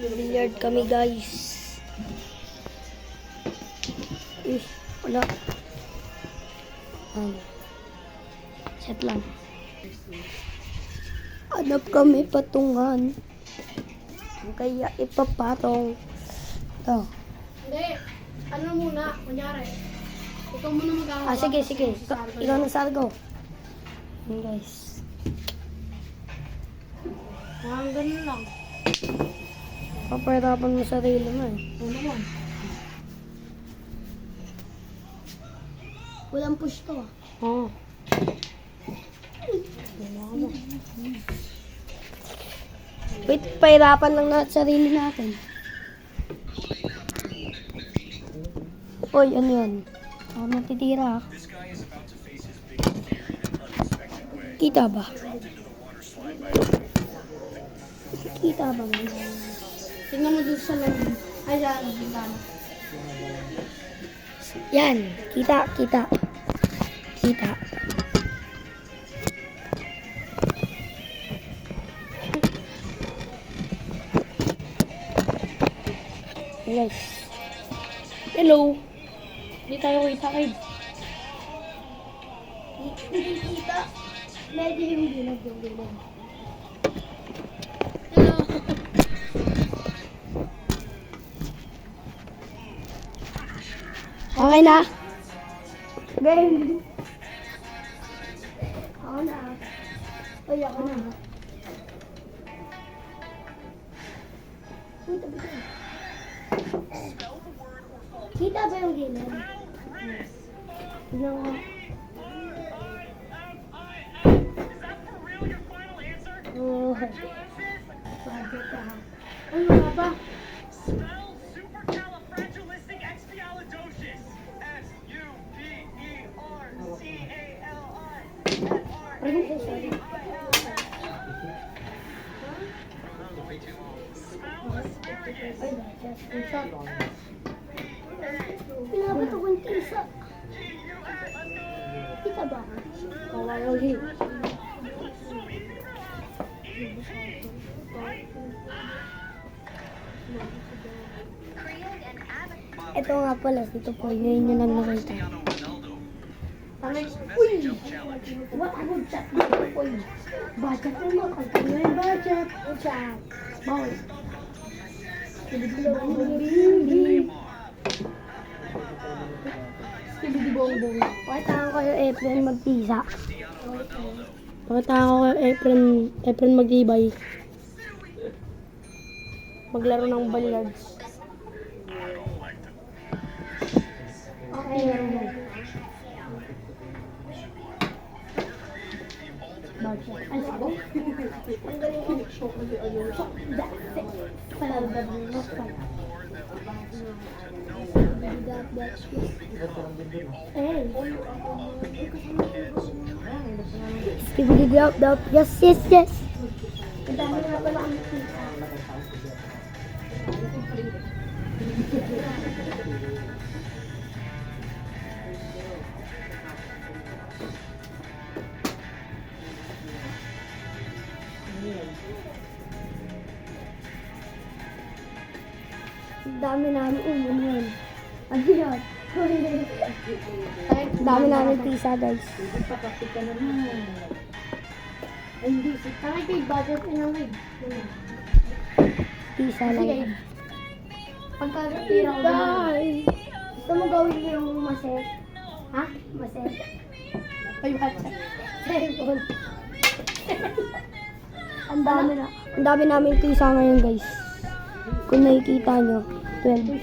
Billiard kami guys. Wala. Set lang. Hanap kami patungan. Kaya ipapatong. Ito. Hindi. Ano muna, kunyari. Ikaw muna mag-ahawak. Sige. Ikaw na sargo. Yan guys. Ganun lang. Papahirapan mo sarili mo eh. Ano naman? Walang push to. Oo. Wait, pahirapan lang natin sarili natin. Uy, ano yun? Ako natitira. Kita ba? Kita ba? Tingnan mo dun sa loob. Ay, sa bintana. Yan, kita. Guys. Hello. Hindi tayo kita kayo. Hindi kita. Medyo yung gilag. Hello. Okay na. Game. Ako na. Uy, ako na. Uy, tabi ka. Kita ba yung gilag? Yes. Tignan ko. Oh. Bakit ka? Ano nga ba? Sorry. Pinabot ako ng tisa. Kita ba? Kawalahi. Ito nga pala, dito po. Ngayon nyo lang nakita. Uy! What a good chat dito po. Budget mo mo. Pagkano yung budget? Chat. Bawal. Skibidi-bong-bong. Pakitaan ko yung Efren magtisa. Pakitaan ko yung Efren magtibay. Maglaro ng billiards. Okay, laro mo. Ay, sabo? Ang galing ko. Palaro ba din mo? Skibidi-dop-dop. Yes. Ang dami nga pala ang pizza. Dami namin umunan. Ano yun? Dami namin pizza guys. Hindi. Takay kayo, budget na lang kayo. Pizza lang. Sige. Pagkakatira ko Bye! Gusto mo gawin mo yung maset? Ha? Maset? Ay, WhatsApp. Cellphone. Ang dami namin pizza ngayon guys. Kung nakikita nyo, 12.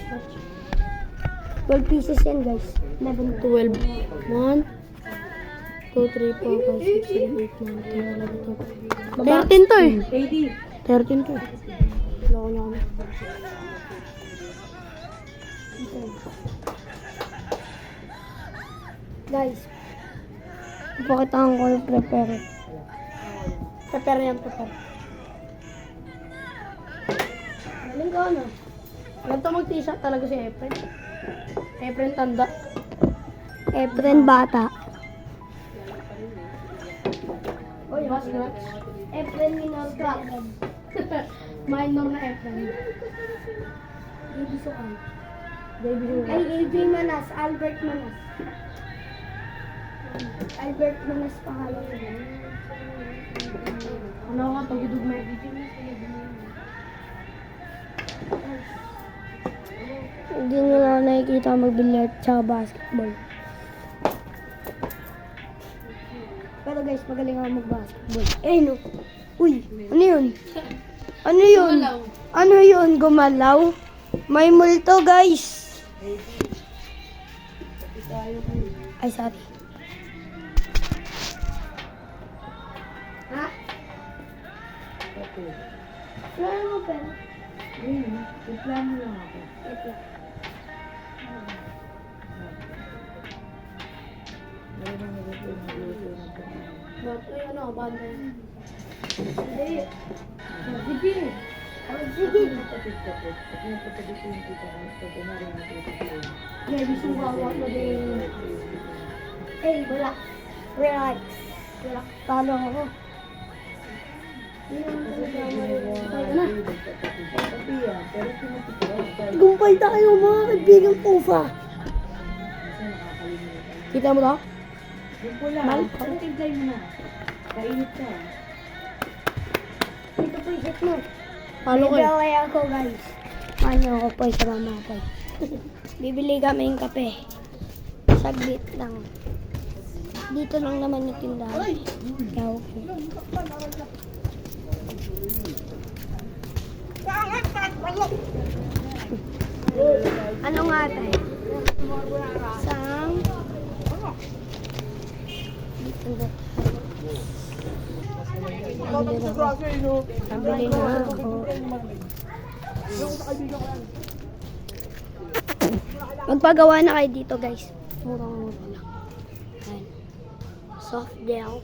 12 pieces yan guys. 11, 12. 1, 2, 3, 4, 5, 6, 7, 8, 9, 10, 11, 12. 13 to eh. 13 to eh. Loko niya kami. Guys, ipakitaan ko yung prepare. Prepare yan, prepare. Galing ka ano? Ganito mag-t-shirt talaga si Efren. Efren tanda. Efren bata. Oy, mas nuts. Efren minor dragon. Minor na F lang. Baby Sukan. Baby Ay, AJ Manas. Albert Manas. Albert Manas pangalan niya. Ano ka pag idugma? Hindi nila nakikita mag-billiard tsaka basketball. Pero guys, magaling ako mag-basketball. Eh no. Uy, ano yun? Ano yun? Gumalaw. Ano yun? Gumalaw? May multo guys. Ay, sorry. Ha? Wala mo pera. Reklamo lang ako. Ito. Ba't ay ano, bantay? Hindi. Sige. Oh, sige. Baby suwawa na din. Eh, wala. Relax. Relax. Talo ako. Gumpay tayo mga kaibigan ko fa. Kita mo to? Mal? Tintlay mo na. Kainit ka. Ito po yung set mo. Palo ko. Bibaway ako guys. Ano ako po sa mama ko. Bibili kami yung kape. Saglit lang. Dito lang naman yung tindahan. Ikaw. Ano nga tayo? Sang? Dito na tayo. Pabili na ako. Magpagawa na kayo dito guys. Murang-mura lang. Ayan. Soft gel.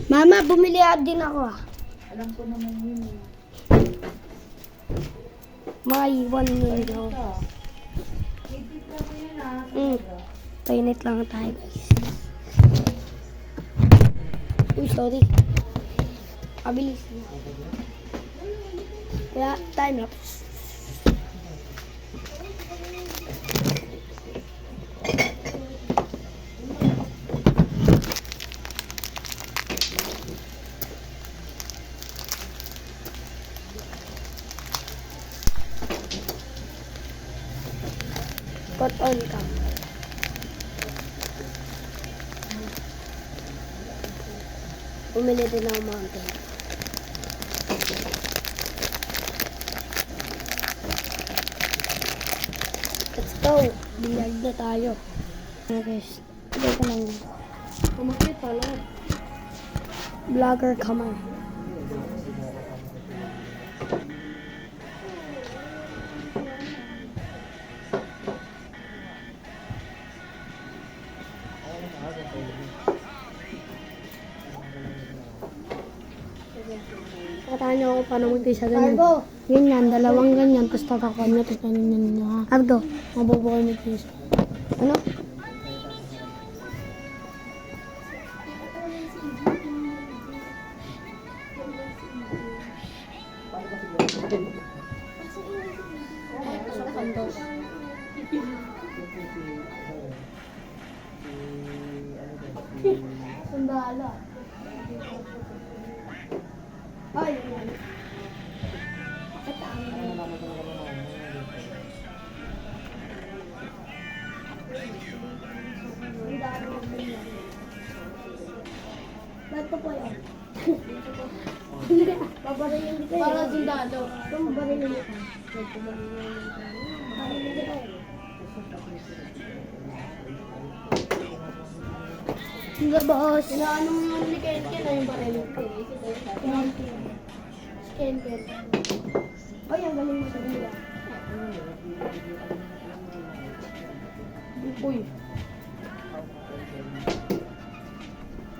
Mama, bumili din ako ah. Alam ko naman yun. May 1 million. Painit lang tayo guys. Uy, sorry. Kabilis. Kaya, time lapse. Cut on ka. Bumili din ako mountain. Let's go. Billiard na tayo. Guys, ito ko lang. Kumakit pala. Vlogger kamay. Patahan niyo ako paano mag-tisa ganyan. Argo! Ganyan, dalawang ganyan, tapos tatakuan niya, tapos ganyan niya. Argo! Mabubo kayo mag-tisa. Ano? Sandala. Ay, ba't pa po yan? Hindi, babarilin kita yun. Para sundalo. Ito, babarilin kita. Babarilin kita yun. Sige, boss. Inaano mo yung ni Ken Ken na yung baril. Ken Ken. Ay, ang galing mo sa nila. Uy.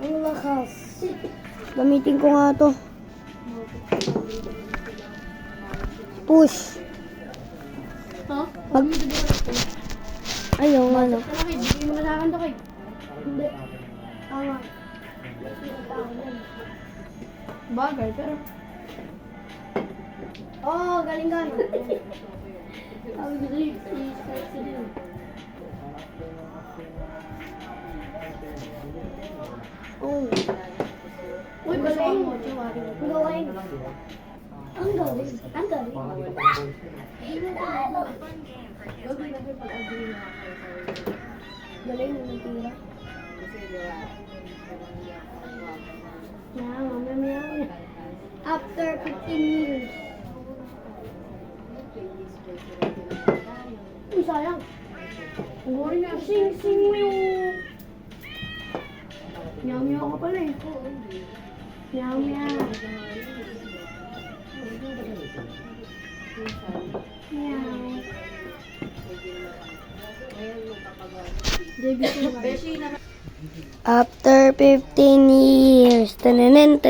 Ang lakas. Gamitin ko nga to. Push. Ha? Pag... Ayaw nga no. Ano kayo? Bigay mo na sa akin to kayo. Hindi. Tama. Bagay, pero Oh, galing ka. Sabi ko sa'yo, i-start ko din. Oh, Uy, balain mo, chiwari. ang galing. Ang galing. Ang galing. Galing ng tira. Meow, meow, meow. After 15 years. Uy, sayang. Ang boring na. Sing mo yung... Meow ka pala eh. Meow. Meow. Beshi na. After 15 years. Tanan.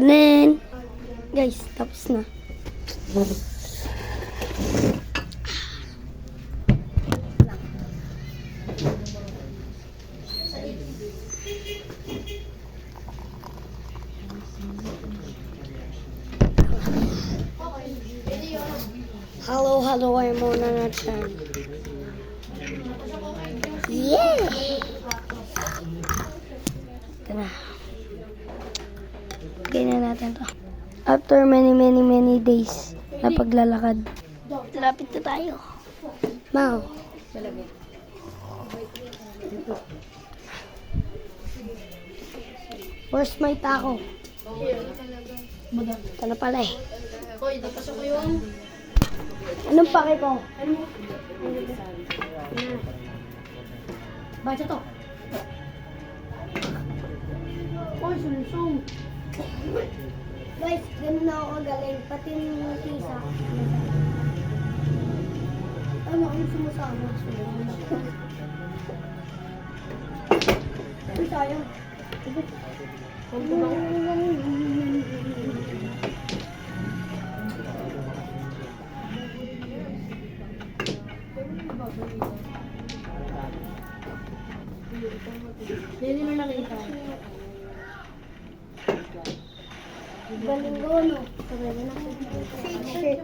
Guys, tapos na. Hello, ay muna natin. Yeah! Tara. Ganyan natin to. After many days na paglalakad, lapit na tayo. Mau. Where's my taco? Ito na pala eh. Hoy, tapos ako yung... Anong pake ko? Baca to. Hoy, sulusong. Guys, ganun na ako kagaling. Pati yung tisa. Ano sumusama? Ay, sayang. Hindi mo nakita. Galing ko, no? Kagaling na. Shirt.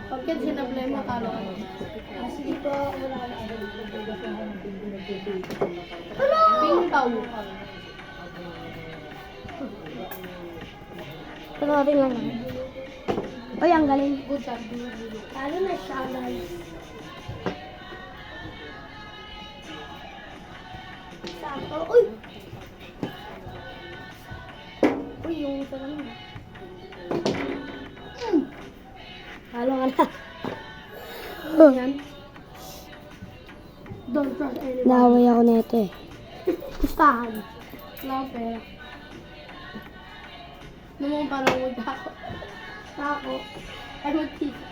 Pagkat sinablay mo, talo ka. Kasi dito, wala na. Ping pao. Pagkating lang. Uy, ang galing. Good job. Talo na siya, guys. Sakto. Uy! Uy, yung isa lang. Talo ka na. Yan. Don't trust anyone. Naway ako nito eh. Pustahan. Wala akong pera. Naman parang mag-ako. Ako. Ay, mag-tita.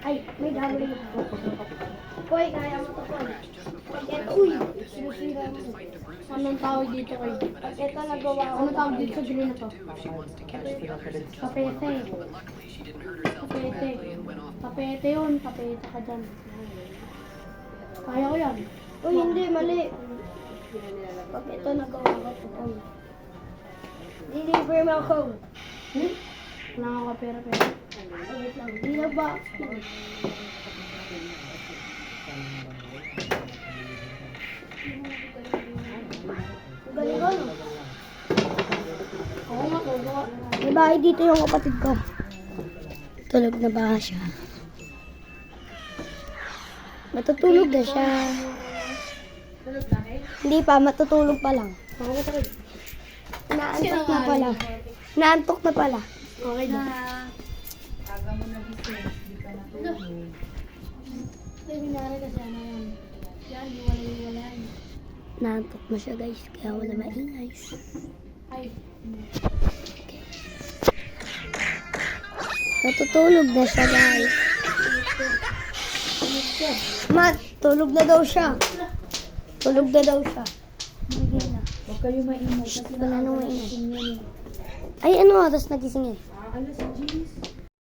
Ay, may dami rin ako. Uy, kaya mo to, Paul. Pag ito, uy, sinusira mo. Anong tawag dito kayo? Pag ito nagawa ko. Anong tawag dito sa green na to? Kapete. Kapete. Kapete yun. Kapete ka dyan. Kaya ko yan. Uy, hindi, mali. Pag ito nagawa ko to, Paul. Deliver mo ako. Wala nga ka pera-pera. Wait lang, di na ba? Galing ko, no? Oo nga, kugawa. May bahay dito yung kapatid ko. Tulog na ba siya? Matutulog na siya. Hindi pa, matutulog pa lang. Naantok na pala. Naantok na pala. Okay na. Seminary kasi ano yan. Yan, hiwalay-hiwalay. Naantok na siya, guys. Kaya wala maingay. Ay. Natutulog na siya, guys. Mat, tulog na daw siya. Tulog na daw siya. Hindi na. Huwag kayo maingay. Wala nang maingay. Ay, ano oras nagising eh? Alas 10.